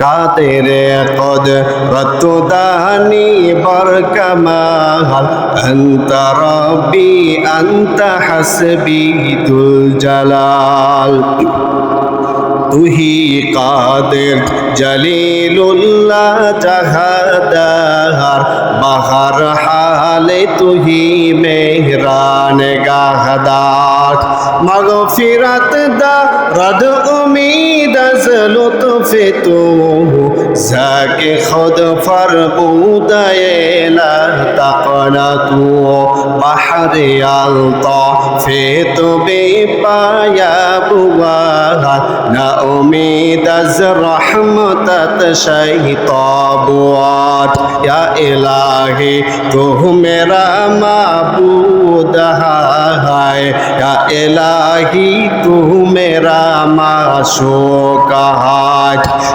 কাদের কদরত দানি বরকমাল আনতা রব্বি আনতা হাসবি দুল জালাল তুহি কাদের জলিলুল্লাহ জাহাদার বাহার হালে তুহি মেহরান গাহদার মাগফিরাত দা রদ উম্মীদ আজ লুৎফে তু যাকে খুদ ফরমুদায়ে লা তাকনাতু বাহরে আলতাফে তু বেপায়া বুয়া না उम्मीद अज रहमत शैताबुआत या इलाही तू मेरा माबूद है या इलाही तू मेरा माशूक है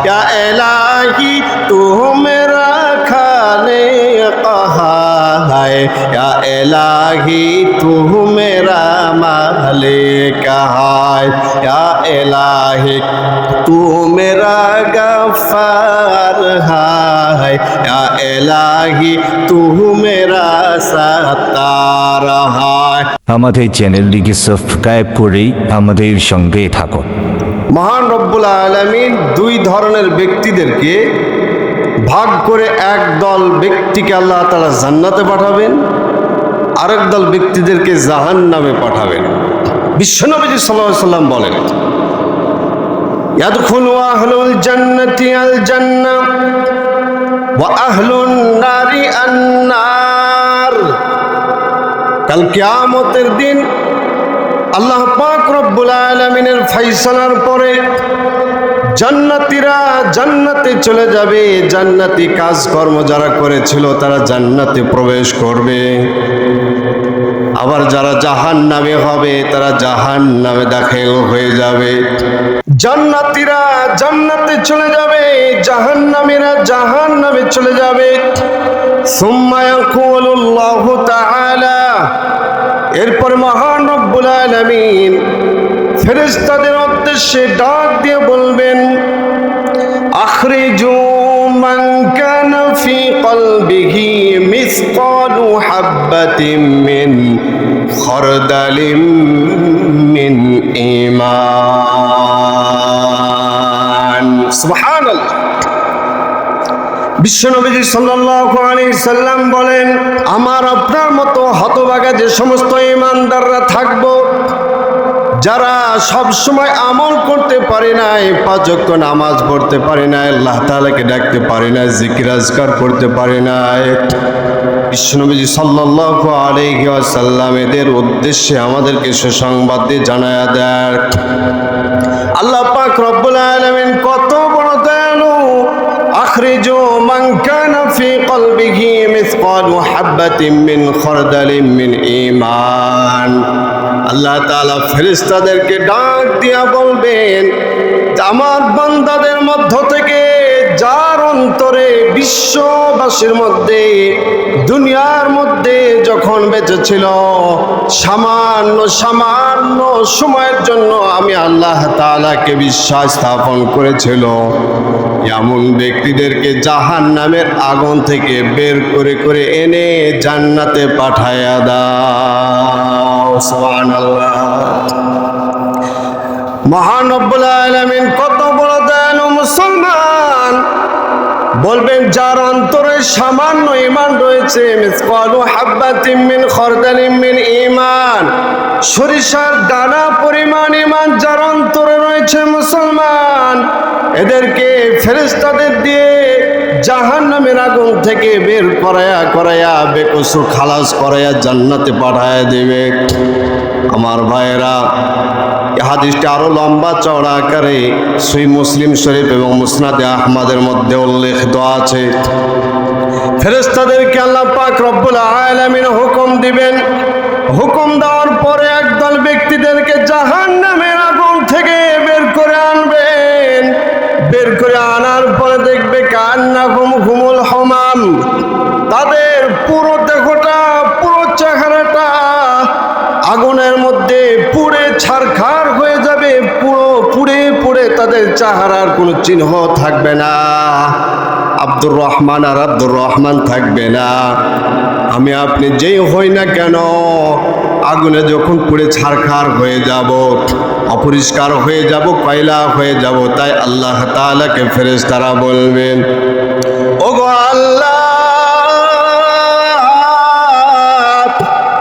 या इलाही तू मेरा खालिक है या इलाही तू मेरा मालिक है या इलाही तू मेरा गफ्फार है या इलाही तू मेरा सत्तार है। আমাদের চ্যানেলটিকে সাবস্ক্রাইব করে আমাদের সঙ্গে থাকুন। মহান রব্বুল আলামিন দুই ধরনের ব্যক্তিদেরকে ভাগ করে এক দল ব্যক্তিকে আল্লাহ তাআলা জান্নাতে পাঠাবেন, আরেক দল ব্যক্তিদেরকে জাহান্নামে পাঠাবেন। বিশ্বনবী সাল্লাল্লাহু আলাইহি ওয়াসাল্লাম বলেন, ইয়াদখুলু আহলুল জান্নাতি আল জান্নাহ ওয়া আহলুন নারি আন নার। কাল কিয়ামতের দিন আল্লাহ পাক রব্বুল আলামিনের ফয়সালার পরে জান্নাতীরা জান্নাতে চলে যাবে, জান্নাতি কাজকর্ম যারা করেছিল তারা জান্নাতে প্রবেশ করবে, আবার যারা জাহান্নামে হবে তারা জাহান্নামে দাখিল হয়ে যাবে। জান্নাতীরা জান্নাতে চলে যাবে, জাহান্নামীরা জাহান্নামে চলে যাবে। সুম্মা ইয়াকুলুল্লাহু তাআলা, এরপর মহান রব্বুল আলামিন ফেরেশতাদের উদ্দেশ্যে ডাক দিয়ে বলবেন, আখরিজু মান কানা ফি কলবিহি মিসকালু হাববাতিন মিন খরদালিন মিন ঈমান। সুবহানাল্লাহ। বিশ্বনবী সাল্লাল্লাহু আলাইহি সাল্লাম বলেন, আমার আপনার মতো হতভাগা যে সমস্ত ঈমানদাররা থাকবো, যারা সব সময় আমল করতে পারে নাই, পাঁচ ওয়াক্ত নামাজ পড়তে পারে নাই, আল্লাহ তাআলাকে ডাকতে পারে নাই, জিকির আজকার করতে পারে নাই, বিশ্বনবী সাল্লাল্লাহু আলাইহি ওয়াসাল্লাম এদের উদ্দেশ্যে আমাদেরকে সুসংবাদ দিয়ে জানায়া দেন। আল্লাহ পাক রব্বুল আলামিন কত বড় দয়ালু। আখরিজু মান কানা ফি কলবিহি মিসকালু হাববাতিন মিন খরদালিন মিন ঈমান। আল্লাহ তাআলা ফেরেশতাদেরকে ডাক দিয়া বলবেন, আমার বান্দাদের মধ্য থেকে যার অন্তরে বিশ্ববাসীর মধ্যে দুনিয়ার মধ্যে যখন বেঁচে ছিল সামান্য সামান্য সময়ের জন্য আমি আল্লাহ তাআলাকে বিশ্বাস স্থাপন করেছিল, এমন ব্যক্তিদেরকে জাহান্নামের আগুন থেকে বের করে করে এনে জান্নাতে পাঠায়া দাও। সুবহানাল্লাহ। মহান রব্বুল আলামিন কত বড় দয়ালু। মুসলমান বলবেন, যার অন্তরে সামান্য ঈমান রয়েছে, মিসকালু হাববাতিন মিন খরদালিন মিন ঈমান, সরিষার দানা পরিমাণ ঈমান যার অন্তরে রয়েছে, মুসলমান এদেরকে ফেরেশতাদের দিয়ে জাহান্নামের আগুন থেকে বের করায়া করায়া বেকসুর খালাস করায়া জান্নাতে পাঠায়া দেবে। আমার ভাইয়েরা, হাদিসটা আরো লম্বা চওড়া আকারে সহিহ মুসলিম শরীফ এবং মুসনাদে আহমদের মধ্যে উল্লেখিত আছে। ফেরেশতাদেরকে আল্লাহ পাক রব্বুল আলামিন হুকুম দিবেন, হুকুম দেওয়ার পরে একদল ব্যক্তিদেরকে জাহান্নামের আগুন থেকে বের করে আনবেন। বের করে আনার পরে দেখবে কান্নাহুম হুমুল হামাম, তাদের পুরো দেহটা পুরো চেহারাটা আগুনের মধ্যে পুড়ে ছারখার হয়ে যাবে, পুরো পুড়ে পুড়ে তাদের চেহারার কোনো চিহ্ন থাকবে না, আব্দুর রহমান আর আব্দুর রহমান থাকবে না। আমি আপনি যেই হই না কেন, আগুনে যখন পুড়ে ছারখার হয়ে যাব, অপরিষ্কার হয়ে যাব, কয়লা হয়ে যাব। তাই আল্লাহ তাআলাকে ফেরেশতারা বলবেন, ওগো আল্লাহ,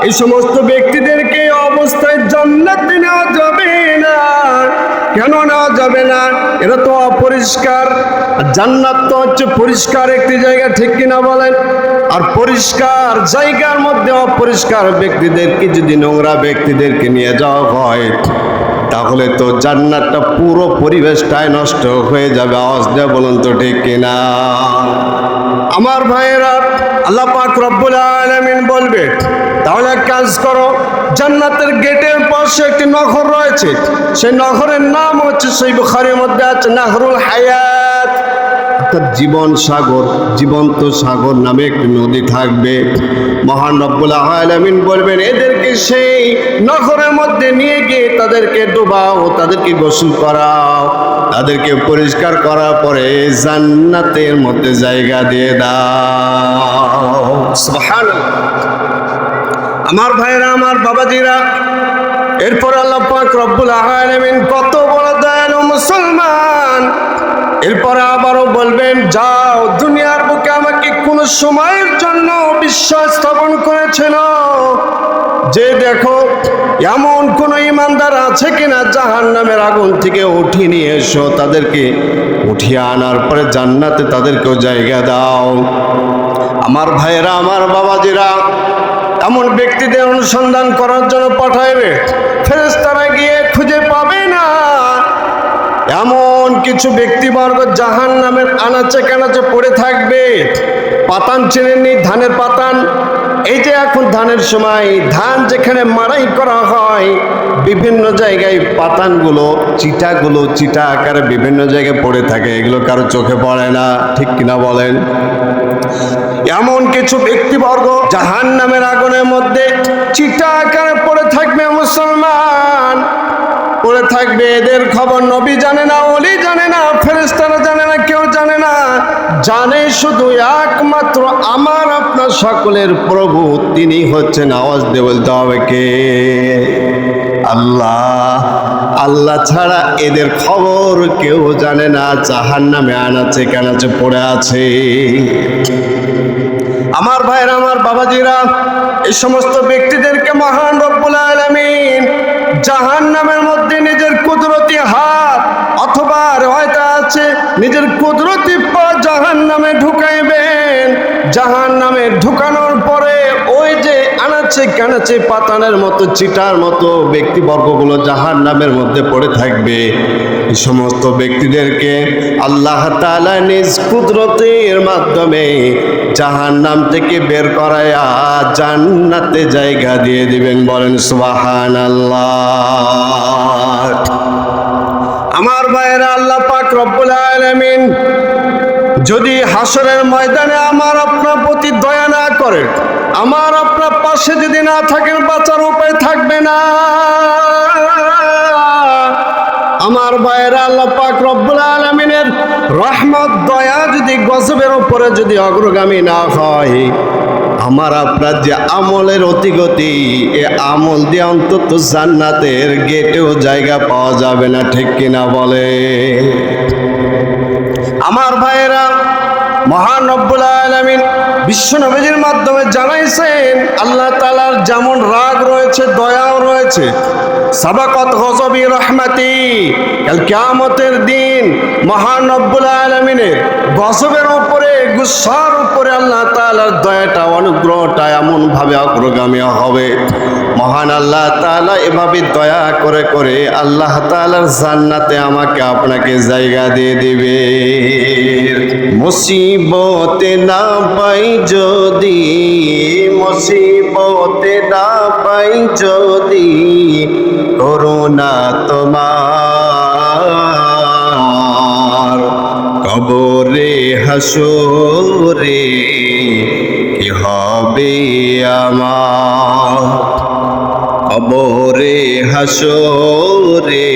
এই সমস্ত ব্যক্তিদেরকে অবস্থায় জান্নাতে নেওয়া যাবে না। কেন নেওয়া যাবে না? এরা তো অপরিষ্কার। জান্নাত তো হচ্ছে পরিষ্কার একটি জায়গা, ঠিক কিনা বলেন? আর পরিষ্কার জায়গার মধ্যে অপরিষ্কার ব্যক্তিদেরকে যদি নোংরা ব্যক্তিদেরকে নিয়ে যাওয়া হয়, তাহলে তো জান্নাতটা পুরো পরিবেশটাই নষ্ট হয়ে যাবে। আওয়াজ দিয়ে বলুন তো ঠিক কিনা? আমার ভাইয়েরা, আল্লাহ পাক রব্বুল আলামিন বলবে, তাহলে এক কাজ করো, জান্নাতের গেটের পাশে একটি নহর রয়েছে, সেই নহরের নাম হচ্ছে, সেই বুখারীর মধ্যে আছে, নাহরুল হায়াত, অর্থাৎ জীবন সাগর, জীবন্ত সাগর নামে একটি নদী থাকবে। মহান রব্বুল আলামিন বলবেন, এদেরকে সেই নহরের মধ্যে নিয়ে গিয়ে তাদেরকে ডুবাও, তাদেরকে গোসল করাও, তাদেরকে পরিষ্কার করার পরে জান্নাতের মধ্যে জায়গা দিয়ে দাও। সুবহানাল্লাহ। আমার ভাইরা, আমার বাবাজিরা, এরপর আল্লাহ পাক রব্বুল আলামিন কত বড় দয়ালু মুসলমান, এরপরে আবারও বলবেন, যাও, দুনিয়ার বুকে আমাকে কোন সময়ের জন্য বিশ্বাস স্থাপন করেছিল যে দেখো এমন কোন ইমানদার আছে কিনা, জাহান্নামের আগুন থেকে উঠিয়ে নিয়ে এসো, তাদেরকে উঠিয়ে আনার পরে জান্নাতে তাদেরকেও জায়গা দাও। আমার ভাইয়েরা, আমার বাবাজিরা, এমন ব্যক্তিদের অনুসন্ধান করার জন্য পাঠাইবে, ফেরেশতারা গিয়ে খুঁজে পাবে না। এমন কিছু ব্যক্তিবর্গ জাহান্নামের আনাচে কানাচে পড়ে থাকবে। পাতান চেনেননি? ধানের পাতান। এই যে এখন ধানের সময়, ধান যেখানে মাড়াই করা হয়, বিভিন্ন জায়গায় পাতানগুলো, চিটা আকারে বিভিন্ন জায়গায় পড়ে থাকে, এগুলো কারো চোখে পড়ে না, ঠিক কিনা বলেন? এমন কিছু ব্যক্তিবর্গ জাহান্নামের আগুনের মধ্যে চিটা আকারে পড়ে থাকবে, মুসলমান পড়ে থাকবে। এদের খবর নবী জানে না, ওলি জানে না, ফেরেশতারা জানে না, কেউ জানে না। জানে শুধু একমাত্র আমার আপনার সকলের প্রভু, তিনি হচ্ছেন, আওয়াজ দিয়ে বলতে হবে কে? আল্লাহ। আল্লাহ ছাড়া এদের খবর কেউ জানে না, জাহান্নামে আনাচে কানাচে পড়ে আছে। আমার ভাইরা, আমার বাবাজিরা, এই সমস্ত ব্যক্তিদেরকে মহান রব্বুল আলামিন জাহান্নামের মধ্যে নিজের কুদরতি হাত, অথবা রয়তা আছে, নিজের কুদরতি পা জাহান্নামে ঢুকাইবেন। জাহান্নামে ঢুকানোর পরে ওই যে আনাচে কানাচে পাতানের মতো, চিটার মতো ব্যক্তিবর্গগুলো জাহান্নামের মধ্যে পড়ে থাকবে। এই সমস্ত ব্যক্তিদেরকে আল্লাহ তাআলা নিজ কুদরতের মাধ্যমে জাহান্নাম থেকে বের করায়া জান্নাতে জায়গা দিয়ে দিবেন। বলেন সুবহানাল্লাহ। আমার ভাইয়েরা, আল্লাহ পাক রব্বুল আলামিন যদি হাসরের ময়দানে আমার আপনার প্রতি দয়া না করে, আমার আপনার পাশে যদি না থাকেন, বাঁচার উপায় থাকবে না। আমার ভাইয়েরা, আল্লাহ পাক রব্বুল আলামিনের রহমত, দয়া যদি গজবের উপরে যদি অগ্রগামী না হয়, আমার আপনার যে আমলের অতিগতি, এ আমল দিয়ে অন্তত জান্নাতের গেটেও জায়গা পাওয়া যাবে না, ঠিক কিনা বলে? আমার ভাইয়েরা, মহান রব্বুল আলামিন বিশ্ব নবীর মাধ্যমে জানাইছেন, আল্লাহ তাআলার যেমন রাগ রয়েছে, দয়াও রয়েছে। সাবাকাত গজবি রহমাতি, কাল কিয়ামতের দিন মহান রব্বুল আলামিনের গজবের উপরে, গুসার উপরে আল্লাহ তাআলার দয়াটা, অনুগ্রহটা এমন ভাবে অগ্রগামী হবে। মহান আল্লাহ তাআলা এভাবে দয়া করে করে আল্লাহ তাআলার জান্নাতে আমাকে আপনাকে জায়গা দিয়ে দিবে। মুসিবতে না পাই যদি, মুসিবতে না পাই যদি, করুণা তোমার, কবরে হাসরে কি হবে আমার, কবরে হাসরে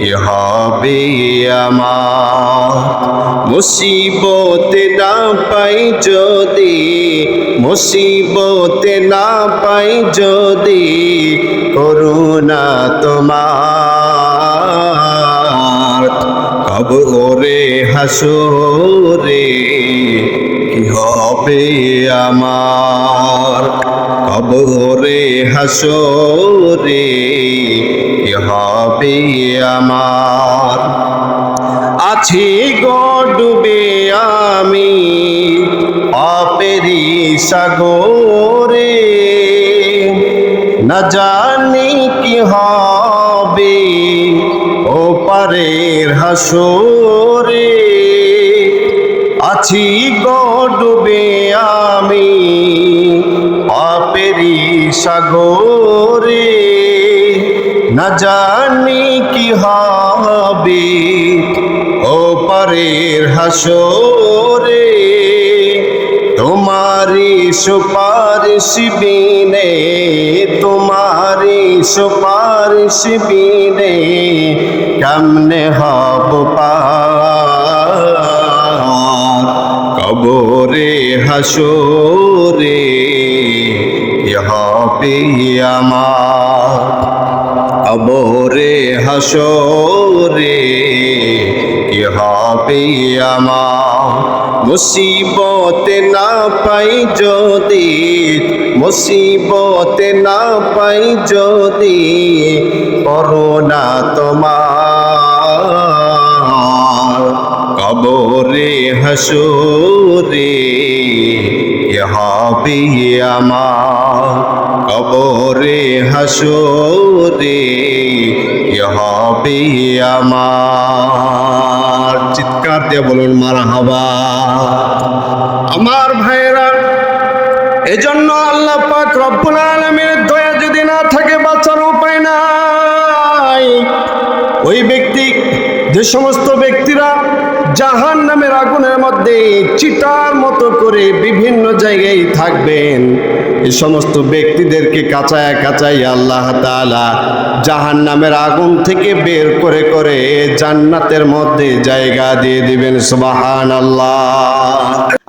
কি হবে আমার। মুসিবতে না পাই যদি, মুসিবতে না পাই যদি করুণা তোমার। কবরে হাসরে কি হবে আমার। কবরে হাসরে কি হবে আমার। আছি গো ডুবে আমি পাপেরি সাগরে, না জানি কি হবে ও পারের হাসরে। আছি গো ডুবে আমি পাপেরি সাগরে, না জানি কি হবে ও পারের হাসরে। তোমারি সুপারিশ বিনে, তোমারি সুপারিশ বিনে কেমনে হব পার। কবরে হাসরে কি হবে আমার। কবরে হাসরে কি হবে আমার। মুসিবতে না পাই যদি, মুসিবতে না পাই যদি করুণা তোমার। কবরে হাসরে কি হবে আমার। কবরে হাসরে কি হবে আমার। চিৎকার দিয়ে বলুন মারহাবা। আমার ভাইয়েরা, এজন্য আল্লাহ পাক রব্বুল আলামিনের দয়া যদি না থাকে বাঁচার উপায় নাই। ওই ব্যক্তি, যে সমস্ত ব্যক্তিরা জাহান্নামের আগুনের মধ্যে চিতার মতো করে বিভিন্ন জায়গায় থাকবেন, এই সমস্ত ব্যক্তিদেরকে কাঁচায় কাঁচায় আল্লাহ তাআলা জাহান্নামের আগুন থেকে বের করে করে জান্নাতের মধ্যে জায়গা দিয়ে দিবেন। সুবহানাল্লাহ।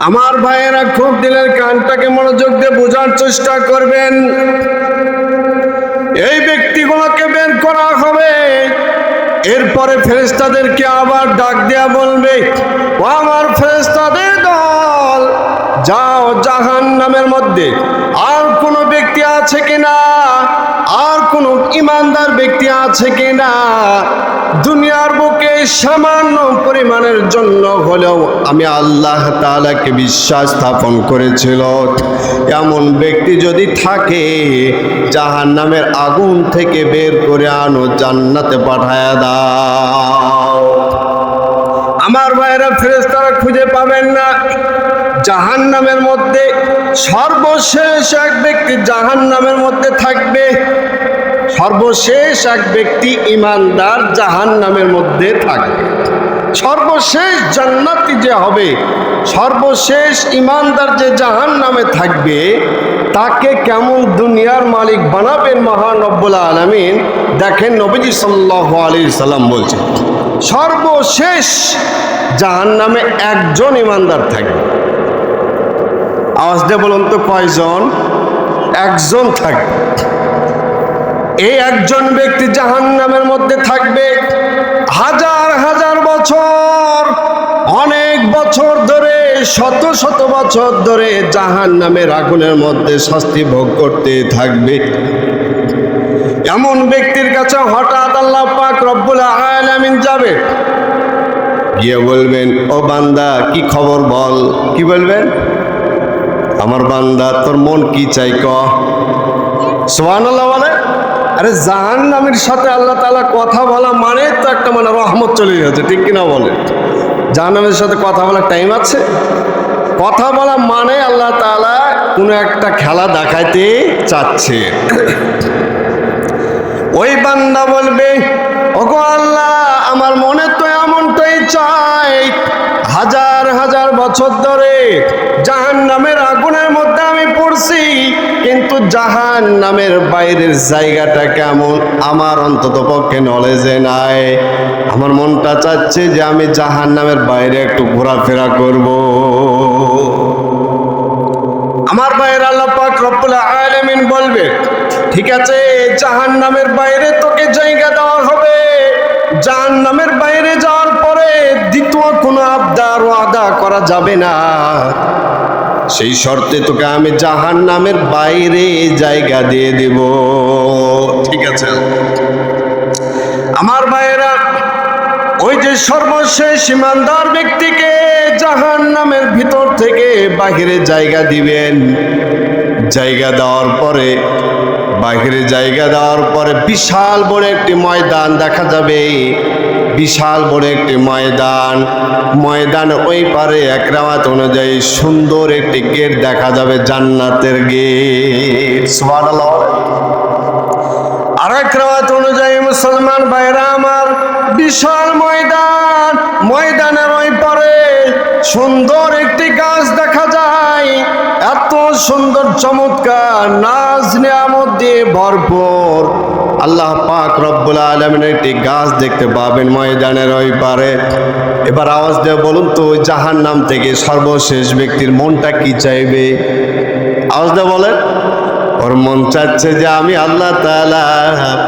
আমার ভাইয়েরা, খুব দিলের কানটাকে মনোযোগ দিয়ে বোঝার চেষ্টা করবেন। এই ব্যক্তিগুলোকে বের করা হবে, এরপরে ফেরেশতাদেরকে আবার ডাক দেয়া বলবে, ও আমার ফেরেশতাদের দল, যাও জাহান্নামের মধ্যে আর কোন ব্যক্তি আছে কিনা, আর কোন ইমানদার ব্যক্তি আছে কিনা, দুনিয়ার বুকে সামান্য পরিমাণের জন্য হলেও আমি আল্লাহ তাআলাকে বিশ্বাস স্থাপন করেছিল, এমন ব্যক্তি যদি থাকে জাহান্নামের আগুন থেকে বের করে আনো, জান্নাতে পাঠায়া দাও। আমার ভাইয়েরা, ফেরেশতারা খুঁজে পাবেন না। জাহান্নামের মধ্যে সর্বশেষ এক ব্যক্তি জাহান্নামের মধ্যে থাকবে। সর্বশেষ এক ব্যক্তি ইমানদার জাহান্নামের মধ্যে থাকবে। সর্বশেষ জান্নাতি যে হবে, সর্বশেষ ইমানদার যে জাহান্নামে থাকবে, তাকে কেমন দুনিয়ার মালিক বানাবেন মহান রব্বুল আলামিন। দেখেন, নবীজি সাল্লাল্লাহু আলাইহি সাল্লাম বলছেন, সর্বশেষ জাহান্নামে একজন ইমানদার থাকবে। আওয়াজ দিয়ে বলুন তো কয়জন? একজন থাকবে। এই একজন ব্যক্তি জাহান্নামের মধ্যে থাকবে হাজার হাজার বছর, অনেক বছর ধরে, শত শত বছর ধরে জাহান্নামের আগুনের মধ্যে শাস্তি ভোগ করতে থাকবে। এমন ব্যক্তির কাছে হঠাৎ আল্লাহ পাক রব্বুল আলামিন যাবে, গিয়ে বলবেন, ও বান্দা কি খবর বল। কি বলবেন? আমার বান্দা, তোর মন কি চাই ক। সুবহানাল্লাহ বলে। আরে জাহান্নামের সাথে আল্লাহ তাআলা কথা বলা মানে তো একটা মানে রহমত চলে যাচ্ছে, ঠিক কিনা বলে? জাহান্নামের সাথে কথা বলার টাইম আছে? কথা বলা মানে আল্লাহ তাআলা কোনো একটা খেলা দেখাইতে চাচ্ছে। ওই বান্দা বলবে, ওগো আল্লাহ, আমার মনে তো এমনটাই চাই, হাজার হাজার বছর ধরে জাহান্নামের আগুনের মধ্যে আমি পড়ছি, কিন্তু জাহান নামের বাইরের জায়গাটা কেমন আমার অন্তত পক্ষে নলেজে নাই। আমার মনটা চাচ্ছে যে আমি জাহান নামের বাইরে একটু ঘোরাফেরা করব। আমার ভাইয়ের আল্লাহ পাক রব্বুল আলামিন বলবে, ঠিক আছে, জাহান নামের বাইরে তোকে জায়গা দেওয়া হবে। জাহান নামের বাইরে যাওয়ার পরে দ্বিতীয় কোনো আবদার ওয়াদা করা যাবে না। সেই শর্তে তোকে আমি জাহান নামের বাইরে জায়গা দিয়ে দেব। ঠিক আছে আমার ভাইয়েরা, ওই যে সর্বশেষ ইমানদার ব্যক্তিকে জাহান নামের ভিতর থেকে বাহিরে জায়গা দিবেন। জায়গা দেওয়ার পরে, বাহিরে জায়গা দেওয়ার পরে বিশাল বড় একটি ময়দান দেখা যাবে। বিশাল বড় একটি ময়দান, ময়দান ওই পারে এক রাওয়াত অনুযায়ী সুন্দর একটি গেট দেখা যাবে, জান্নাতের গেট। সুবহানাল্লাহ। আর এক রাওয়াত অনুযায়ী মুসলমান ভাইরা আমার, বিশাল ময়দান, ময়দানের ওই পারে সুন্দর একটি গাছ দেখা যায়। এত সুন্দর চমৎকার নাজ নিয়ামত দিয়ে ভরপুর আল্লাহ পাক রব্বুল আলামিন একটি গাছ দেখতে পাবেন ময়দানের ওই পারে। এবার আওয়াজ দিয়ে বলুন তো, ওই জাহান্নাম থেকে সর্বশেষ ব্যক্তির মনটা কি চাইবে? আওয়াজ দিয়ে বলেন। ওর মন চাচ্ছে যে আমি আল্লাহ তাআলা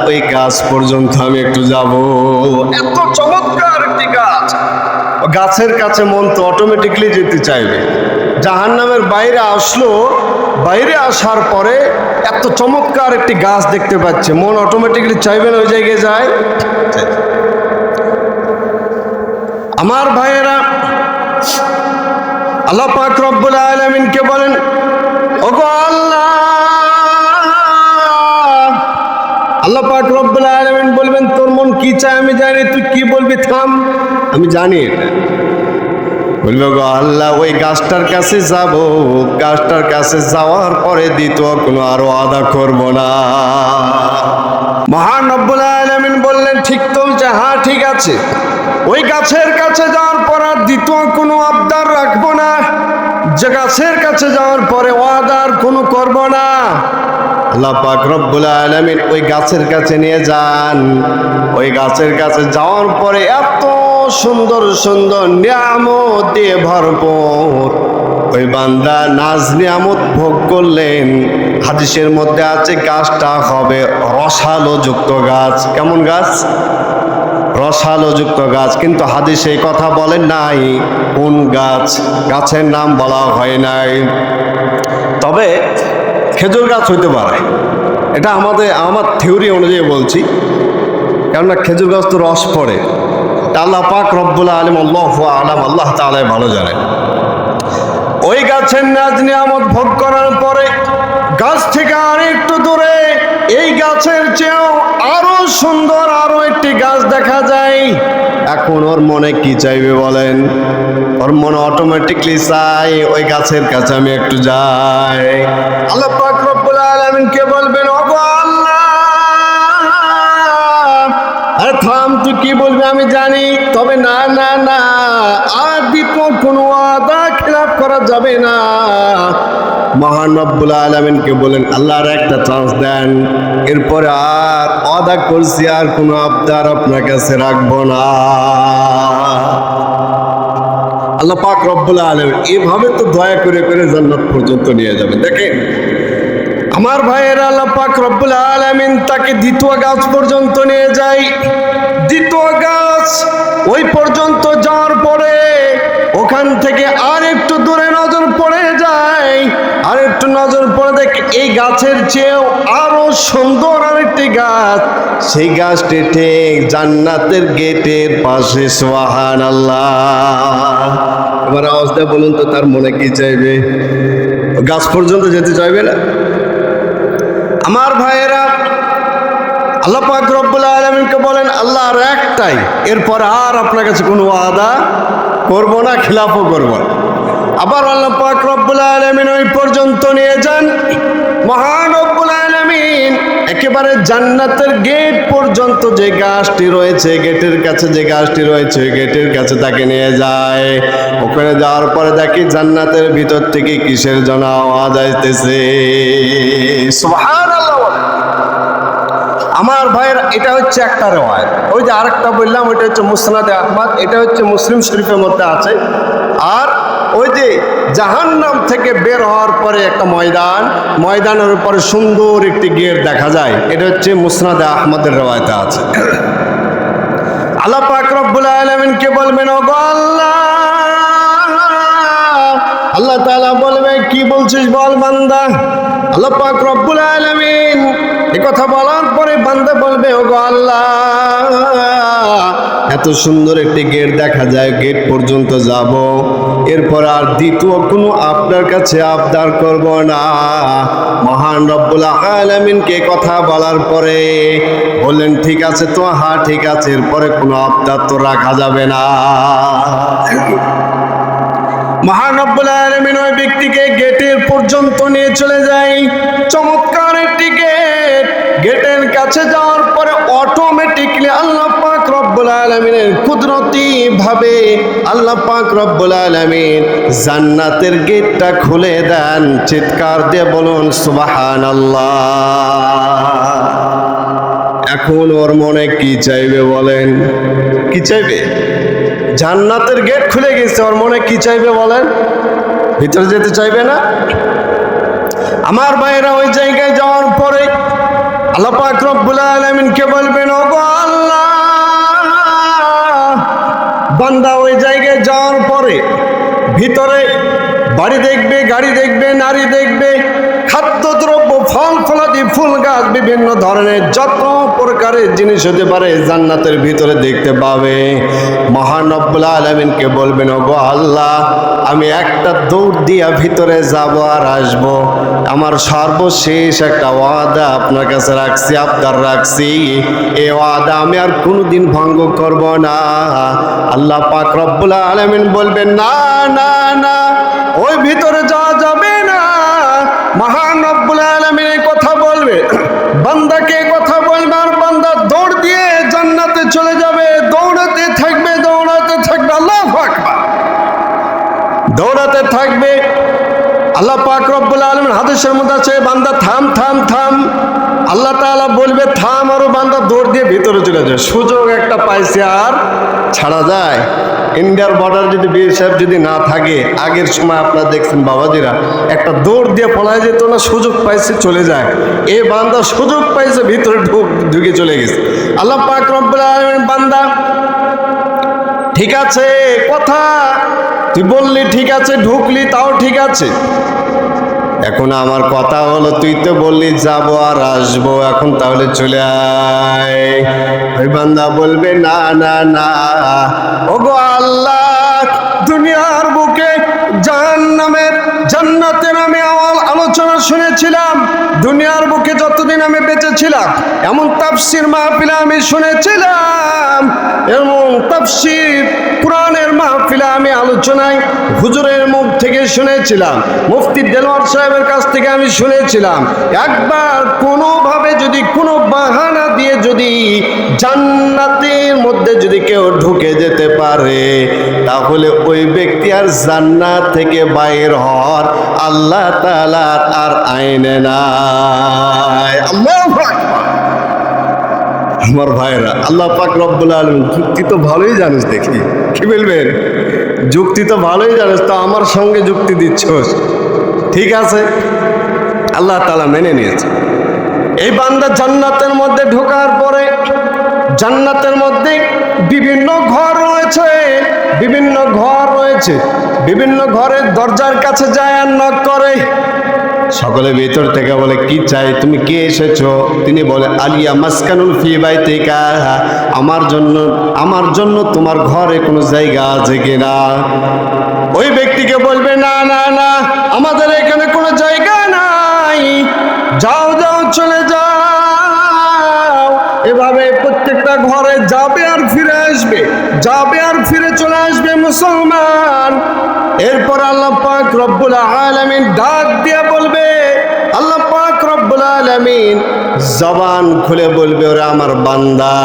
ওই গাছ পর্যন্ত আমি একটু যাব। এত চমৎকার একটি গাছ, গাছের কাছে মন তো অটোমেটিকলি যেতে চাইবে। জাহান্নামের বাইরে আসলো, বাইরে আসার পরে এত চমৎকার একটি গাছ দেখতে পাচ্ছে, মন অটোমেটিকলি চাইবে না ওই জায়গায় যায়? আমার ভাইয়েরা, আল্লাহ পাক রব্বুল আলামিনকে বলেন, ওগো আল্লাহ। আল্লাহ পাক রব্বুল আলামিন বলবেন, তোর মন কি চায় আমি জানি, তুই কি বলবি থাম, আমি জানি এটা। বলবে, গো আল্লাহ, ওই গাছটার কাছে যাব, গাছটার কাছে যাওয়ার পরে দ্বিতীয় কোনো আরো আদা করব না। মহান রব্বুল আলামিন বললেন, ঠিক তো বলছে, হ্যাঁ ঠিক আছে, ওই গাছের কাছে যাওয়ার পর আর দ্বিতীয় কোনো আবদার রাখবো না। যে গাছের কাছে যাওয়ার পরে ওয়াদার কোনো করব না। আল্লাহ পাক রব্বুল আলামিন ওই গাছের কাছে নিয়ে যান। ওই গাছের কাছে যাওয়ার পরে এত সুন্দর সুন্দর নিয়ামত দিয়ে ভরপুর ওই বান্দা নাজ নিয়ামত ভোগ করলেন। হাদিসের মধ্যে আছে গাছটা হবে রসালো যুক্ত গাছ। কেমন গাছ? রসালো যুক্ত গাছ। কিন্তু হাদিসে এই কথা বলেন নাই কোন গাছ, গাছের নাম বলা হয় নাই। তবে খেজুর গাছ হইতে পারে, এটা আমার থিওরি অনুযায়ী বলছি, কেননা খেজুর গাছ তো রস পড়ে। আল্লাহ পাক রব্বুল আলামিন আল্লাহু আ'লাম, আল্লাহ তাআলা ভালো জানেন। ওই গাছের নাজ নিয়ামত ভোগ করার পরে গাছ থেকে আর একটু দূরে এই গাছের চেয়েও আরো সুন্দর আরো একটি গাছ দেখা যায়। এখন ওর মনে কি চাইবে বলেন? ওর মনে অটোমেটিকলি চাই ওই গাছের কাছে আমি একটু যাই। আল্লাহ পাক রব্বুল আলামিন কে বলবেন, ওগো আল্লাহ, আরে থাম, তুই কি বলবি আমি জানি, তবে না না না, আর দ্বিতীয় কোনো ওয়াদা খেলাপ করা যাবে না। মহান রব্বুল আলামিনকে বলেন, আল্লাহর একটা চান্স দেন, এরপরে আর ওয়াদা করছি আর কোনো আবদার আপনার কাছে রাখবো না। আল্লাহ পাক রব্বুল আলামিন এভাবে তো দয়া করে করে জান্নাত পর্যন্ত নিয়ে যাবেন। দেখেন আমার ভাইয়েরা, আল্লাহ পাক রব্বুল আলামিন তাকে দ্বিতীয় গাছ পর্যন্ত নিয়ে যায়। দ্বিতীয় গাছ ওই পর্যন্ত যাওয়ার পরে ওখান থেকে আর একটু দূরে নজর পড়ে যায়, আর একটু নজর পড়ে দেখে এই গাছের চেয়েও আরো সুন্দর আরেকটি গাছ। সেই গাছটি ঠিক জান্নাতের গেটের পাশে। সুবহানাল্লাহ। এবার আওয়াজ দিয়ে বলুন তো, তার মনে কি চাইবে? গাছ পর্যন্ত যেতে চাইবে না? আমার ভাইয়েরা, আল্লাহ পাক রব্বুল আলামিনকে বলেন, আল্লাহর একটাই, এরপর আর আপনার কাছে কোনো ওয়াদা করবো না, খিলাফও করবো না। আবার আল্লাহ পাক রব্বুল আলামিন ওই পর্যন্ত নিয়ে যান। মহান রব্বুল আলামিন একেবারে জান্নাতের গেট পর্যন্ত যে গাছটি রয়েছে, গেটের কাছে যে গাছটি রয়েছে, গেটের কাছে তাকে নিয়ে যায়। ওখানে যাওয়ার পরে দেখি জান্নাতের ভিতর থেকে কিসের যেন আওয়াজ আসতেছে। সুবহানাল্লাহ। আমার ভাইয়ের, এটা হচ্ছে একটা রেওয়ায়েত। ওই যে আরেকটা বললাম, ওইটা হচ্ছে মুসনাদে আহমদ, এটা হচ্ছে মুসলিম শরীফের মধ্যে আছে। আর ওই যে জাহান্নাম থেকে বের হওয়ার পরে একটা ময়দান, ময়দানের উপরে সুন্দর একটি গেট দেখা যায়, এটা হচ্ছে মুসনাদে আহমদের রেওয়ায়েতে আছে। আল্লাহ পাক রব্বুল আলামিনকে বলবেন, ও গো আল্লাহ, আল্লাহ তাআলা বলবে, কি বলছিস বল বান্দা। আল্লাহ পাক রব্বুল আলামিন এই কথা বলার পরে বান্দা বলবে, ও গো আল্লাহ, এত সুন্দর একটি গেট দেখা যায়, গেট পর্যন্ত যাব, এরপর আর দ্বিতীয় কোনো আপনার কাছে আবদার করব না। মহান রব্বুল আলামিনকে কথা বলার পরে বললেন, ঠিক আছে তো, হ্যাঁ ঠিক আছে, এরপরে কোনো আবদার তো রাখা যাবে না। মহান রব্বুল আলামিন ওই ব্যক্তিকে গেটের পর্যন্ত নিয়ে চলে যায়। চমৎকার একটি গেট। গেটের কাছে যাওয়ার পরে অটোমেটিকলি আল্লাহ পাক রব্বুল আলামিনের কুদরতি ভাবে আল্লাহ পাক রব্বুল আলামিন জান্নাতের গেটটা খুলে দেন। চিৎকার দিয়ে বলুন সুবহানাল্লাহ। এখন ওর মনে কি চাইবে বলেন? কি চাইবে? জান্নাতের গেট খুলে গেছে, ওর মনে কি চাইবে বলেন? ভিতরে যেতে চাইবে না? আমার ভাইরা ওই জায়গায় যাওয়ার পরে আল্লাহ পাক রব্বুল আলামিনকে বলবেন, ও গো আল্লাহ, বান্দা ওই জায়গায় যাওয়ার পরে ভিতরে বাড়ি দেখবে, গাড়ি দেখবে, নারী দেখবে, খাদ্যদ্রব্য, ফল ফলাদি, ফুল গাছ, বিভিন্ন ধরনের যত প্রকারের জিনিস হতে পারে জান্নাতের ভিতরে দেখতে পাবে। মহান রব্বুল আলামিনকে বলবেন, ও গো আল্লাহ, আমি একটা দৌড় দিয়া ভিতরে যাব আর আসব। আমার সর্বশেষ একটা ওয়াদা আপনার কাছে রাখছি, আবদার রাখছি, এই ওয়াদা আমি আর কোনোদিন ভঙ্গ করব না। আল্লাহ পাক রব্বুল আলামিন বলবেন, না না না, ওই ভিতরে যাওয়া যাবে না। মহান রব্বুল আলামিন এই কথা বলবে, বান্দাকে কথা বলবে, আর বান্দা দৌড় দিয়ে জান্নাতে চলে যাবে। দৌড়াতে থাকবে, দৌড়াতে থাকবে, আল্লাহু আকবার, দৌড়াতে থাকবে। আল্লাহ পাক রব্বুল আলামিন হাদিসের মধ্যে আছে, বান্দা থাম থাম থাম। আল্লাহ তাআলা বলবে থাম, আর বান্দা দৌড় দিয়ে ভিতরে চলে যায়। সুযোগ একটা পাইছে, আর ছাড়া যায়? ইন্ডিয়ার বর্ডার যদি বিএসএফ যদি না থাকে, আগের সময় আপনারা দেখছেন বাবাজিরা একটা দৌড় দিয়ে পলায় যেত না, সুযোগ পাইছে চলে যায়। এই বান্দা সুযোগ পাইছে, ভিতরে ঢুকে চলে গেছে। আল্লাহ পাক রব্বুল আলামিন, বান্দা ঠিক আছে, কথা তুই বললি ঠিক আছে, ঢুকলি তাও ঠিক আছে, এখন আমার কথা হলো, তুই তো বললি যাবো আর আসবো, এখন তাহলে চলে আয়। ওই বান্দা বলবে, না না না, ওগো আল্লাহ, দুনিয়ার বুকে জাহান্নামের জান্নাতের আমি আলোচনা শুনেছিলাম। দুনিয়ার বুকে যতদিন আমি বেঁচে ছিলাম এমন তাফসীর মাহফিলে আমি শুনেছিলাম, এমন তাফসীর কোরআনের মাহফিলে আমি আলোচনায় হুজুরের মুখ থেকে শুনেছিলাম, মুফতি দেলোয়ার সাহেবের কাছ থেকে আমি শুনেছিলাম, একবার কোনোভাবে যদি কোনো বাহানা দিয়ে যদি জান্নাতের মধ্যে যদি কেউ ঢুকে যেতে পারে, তাহলে ওই ব্যক্তি আর জান্নাত থেকে বাইর হওয়ার আল্লাহ তাআলার আর আইনে নাই। আল্লাহু আকবার। আমার ভাইরা, আল্লাহ পাক রব্বুল আলামিন যুক্তি তো ভালোই জানিস, দেখি কি বলবেন, যুক্তি তো ভালোই জানিস, তো আমার সঙ্গে যুক্তি দিচ্ছস, ঠিক আছে। আল্লাহ তাআলা মেনে নিয়েছে। এই বান্দা জান্নাতের মধ্যে ঢোকার পরে জান্নাতের মধ্যে বিভিন্ন ঘর রয়েছে, বিভিন্ন ঘর রয়েছে, বিভিন্ন ঘরের দরজার কাছে যায় আর নক করে। সকলে ভিতর থেকে বলে, কি চাই, তুমি কে এসেছো? তিনি বলে, আলিয়া মাসকানুল ফি বাইতিকা, আমার জন্য তোমার ঘরে কোনো জায়গা আছে কিনা? ওই ব্যক্তিকে বলবে, না না না, আমাদের এখানে কোনো জায়গা নাই, যাও যাও চলে যাও। এভাবে প্রত্যেকটা ঘরে যাবে আর ফিরে আসবে, যাবে আর ফিরে চলে আসবে মুসলমান। এরপর আল্লাহ পাক রব্বুল আলামিন ডাক দিয়ে বলবে, আল্লাহ পাক রব্বুল রব্বুল আলামিন জবান খুলে বলবে, ওরে আমার বান্দা,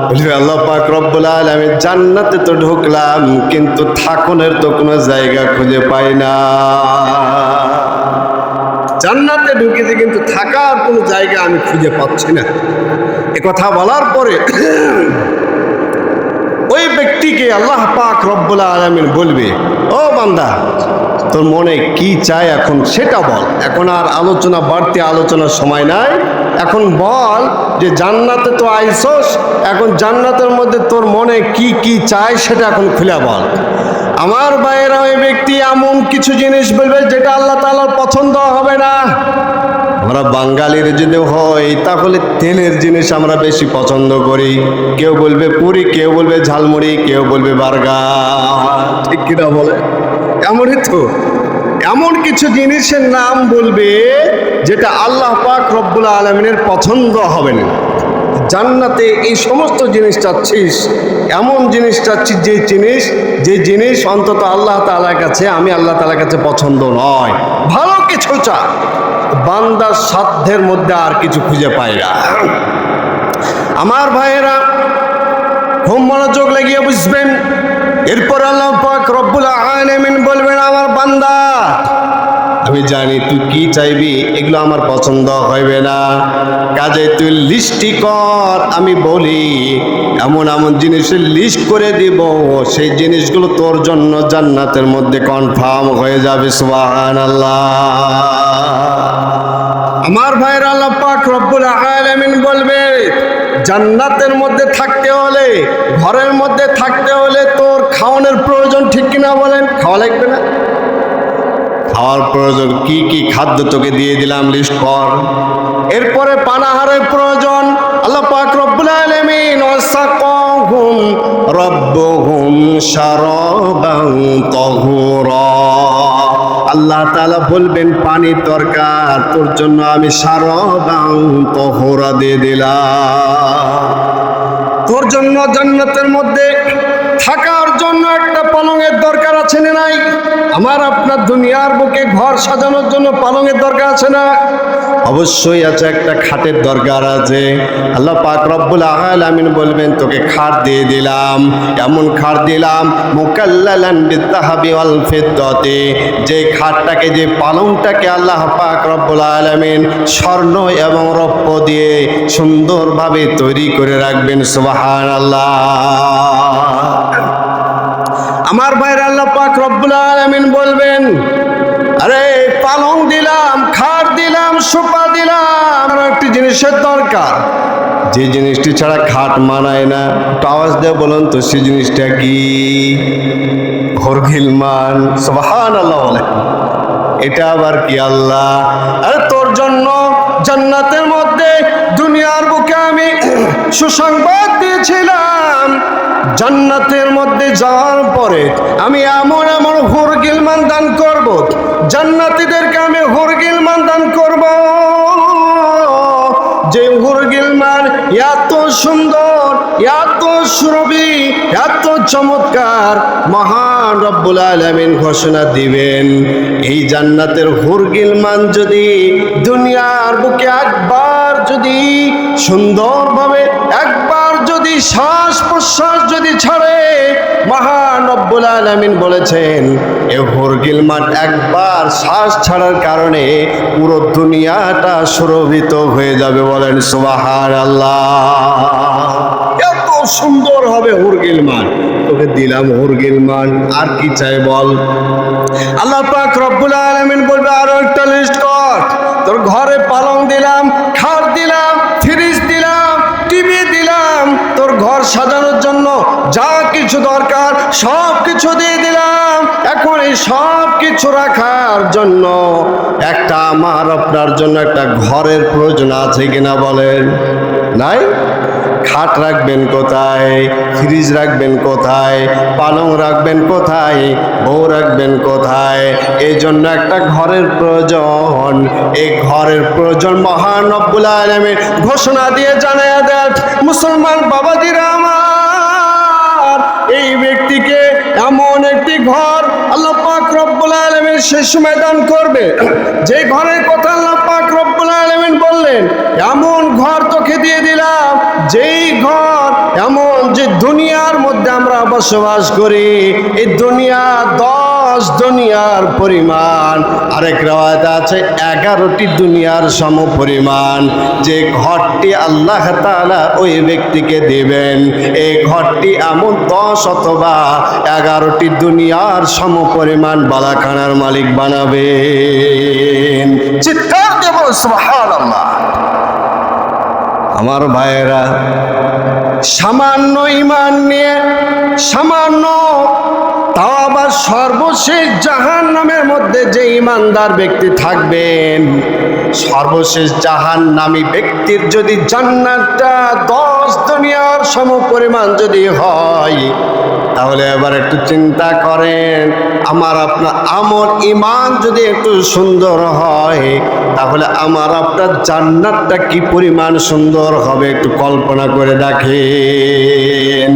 বলবে আল্লাহ পাক রব্বুল আলামিন জান্নাতে তো ঢুকলাম, কিন্তু থাকনের তো কোনো জায়গা খুঁজে পাই না। জান্নাতে ঢুকেছি কিন্তু থাকার কোনো জায়গা আমি খুঁজে পাচ্ছি না। এ কথা বলার পরে ওই ব্যক্তিকে আল্লাহ পাক রব্বুল আলামিন বলবে, ও বান্দা, তোর মনে কি চায় এখন সেটা বল। এখন আর আলোচনা বাড়তি আলোচনার সময় নাই। এখন বল যে জান্নাতে তো আইসোস, এখন জান্নাতের মধ্যে তোর মনে কি কি চায় সেটা এখন খুলে বল। আমার ভাইয়েরা, ওই ব্যক্তি এমন কিছু জিনিস বলবে যেটা আল্লাহ তাআলার পছন্দ হবে না। আমরা বাঙালির যদি হয় তাহলে তেলের জিনিস আমরা বেশি পছন্দ করি। কেউ বলবে পুরি, কেউ বলবে ঝালমুড়ি, কেউ বলবে বার্গার, ঠিক কিনা বলে? এমনই তো, এমন কিছু জিনিসের নাম বলবে যেটা আল্লাহ পাক রব্বুল আলামিনের পছন্দ হবে না। জান্নাতে এই সমস্ত জিনিস চাচ্ছিস, এমন জিনিস চাচ্ছিস যে জিনিস অন্তত আল্লাহ তাআলার কাছে, আমি আল্লাহ তাআলার কাছে পছন্দ নয়। ভালো কিছু চা, বান্দার সাধ্যের মধ্যে আর কিছু খুঁজে পাই না। আমার ভাইয়েরা, খুব মনোযোগ লাগিয়ে বুঝবেন। এরপর আল্লাহ পাক রব্বুল আলামিন বলবেন, আমার বান্দা, আমি জানি তুই কি চাইবি, এগুলো আমার পছন্দ হইবে না, কাজে তুই লিস্টই কর। আমি বলি এমন এমন জিনিসের লিস্ট করে দিব, সেই জিনিসগুলো তোর জন্য জান্নাতের মধ্যে কনফার্ম হয়ে যাবে। সুবহানাল্লাহ। আমার ভাইয়ের, আল্লাহ পাক রব্বুল আলামিন বলবে, জান্নাতের মধ্যে থাকতে হলে, ঘরের মধ্যে থাকতে হলে তোর খাওয়ানোর প্রয়োজন, ঠিক কিনা বলেন? খাওয়া লাগবে না? খাওয়ার প্রয়োজন, কি কি খাদ্য তোকে দিয়ে দিলাম, লিস্ট কর। এরপরে পানাহারের প্রয়োজন, আল্লাহ পাক রব্বুল আলামিন ওয়াসাকাহুম রাব্বুহুম শারাবান তাহুরা, আল্লাহ তাআলা বলবেন পানির দরকার, তোর জন্য আমি শারাবান তাহুরা দিয়ে দিলাম। তোর জন্য জান্নাতের মধ্যে থাকার জন্য একটা পালঙের দরকার আছে না নাই? আমার আপনার দুনিয়ার বুকে ঘর সাজানোর জন্য পালঙের দরকার আছে না? অবশ্যই আছে, একটা খাটের দরকার আছে। আল্লাহ পাক রব্বুল আলামিন বলবেন, তোকে খাট দিয়ে দিলাম, এমন খাট দিলাম মুকাল্লালান বিযযাহাবি ওয়াল ফিদ্দাতি, যে খাটটাকে, যে পালংটাকে আল্লাহ পাক রব্বুল আলামিন স্বর্ণ এবং রৌপ্য দিয়ে সুন্দরভাবে তৈরি করে রাখবেন। সুবহানাল্লাহ। আমার ভাইরা, আল্লাহ পাক রব্বুল আলামিন বলবেন, আরে পালং দিলাম, খাট দিলাম, সোফা দিলাম, আর একটি জিনিসের দরকার, যে জিনিসটি ছাড়া খাট মানায় না। একটু আওয়াজ দিয়ে বলুন তো, সেই জিনিসটা কি? ঘরগিলমান। সুবহানাল্লাহ বলে, এটা আবার কি আল্লাহ? আরে তোর জন্য জান্নাতের মধ্যে দুনিয়ার বুকে আমি সুসংবাদ দিয়েছিলাম, জান্নাতের মধ্যে যাওয়ার পরে আমি এমন এমন হুরগিলমান দান করব, জান্নাতীদেরকে আমি হুরগিলমান দান করব, যে হুরগিলমান এত সুন্দর, এত সুরভি, এত চমৎকার, মহান রব্বুল আলামিন ঘোষণা দিবেন, এই জান্নাতের হুরগিলমান যদি দুনিয়ার বুকে একবার যদি সুন্দরভাবে, একবার যদি শ্বাস প্রশ্বাস যদি ছাড়ে, মহান রব্বুল আলামিন বলেছেন, এ হুরগিলমান একবার শ্বাস ছাড়ার কারণে পুরো দুনিয়াটা সুরভিত হয়ে যাবে। বলেন সুবহানাল্লাহ। এত সুন্দর হবে হুরগিলমান, তোকে দিলাম হুরগিলমান, আর কি চাই বল? আল্লাহ পাক রব্বুল আলামিন বলবে, আরো একটা লিস্ট কর। তোর ঘরে পালং দিলাম, খাট দিলাম, ফ্রিজ দিলাম, টিভি দিলাম, তোর ঘর সাজানোর জন্য যা কিছু দরকার সব কিছু দিয়ে দিলাম। এখন এই সব কিছু রাখার জন্য একটা, আমার আপনার জন্য একটা ঘরের প্রয়োজন আছে কিনা বলেন? নাই? খাট রাখবেন কোথায়? ফ্রিজ রাখবেন কোথায়? পালং রাখবেন কোথায়? বউ রাখবেন কোথায়? এই জন্য একটা ঘরের প্রয়োজন। এই ঘরের প্রয়োজন মহান রব্বুল আলামিন ঘোষণা দিয়ে জানায়া দেন, মুসলমান বাবাজিরা আমার, এই ব্যক্তিকে এমন একটি ঘর আল্লাহ পাক রব্বুল আলামিন সে সময় দান করবে, যে ঘরের কথা আল্লাহ পাক রব্বুল আলামিন বলেন এমন ঘর তোকে দিয়ে দিলাম যেই ঘর এমন যে দুনিয়ার মধ্যে আমরা বসবাস করি এই দুনিয়া 10 দুনিয়ার পরিমাণ, আরেক রাওয়ায়াতে আছে 11টি দুনিয়ার সম পরিমাণ। যে ঘরটি আল্লাহ তাআলা ওই ব্যক্তিকে দিবেন এই ঘরটি এমন 10 অথবা 11টি দুনিয়ার সম পরিমাণ বালাখানার মালিক বানাবেন। চিৎকার দেব সুবহানাল্লাহ। আমার ভাইয়েরা, সামান্য ঈমান নিয়ে সামান্য, তাও আবার সর্বশেষ জাহান্নামের মধ্যে যে ঈমানদার ব্যক্তি থাকবেন, সর্বশেষ জাহান্নামী ব্যক্তির যদি জান্নাতটা 10 দুনিয়ার সম পরিমাণ যদি হয়, তাহলে এবার একটু চিন্তা করেন, আমার আপনার আমল ঈমান যদি একটু সুন্দর হয়, তাহলে আমার আপনার জান্নাতটা কি পরিমাণ সুন্দর হবে একটু কল্পনা করে দেখেন।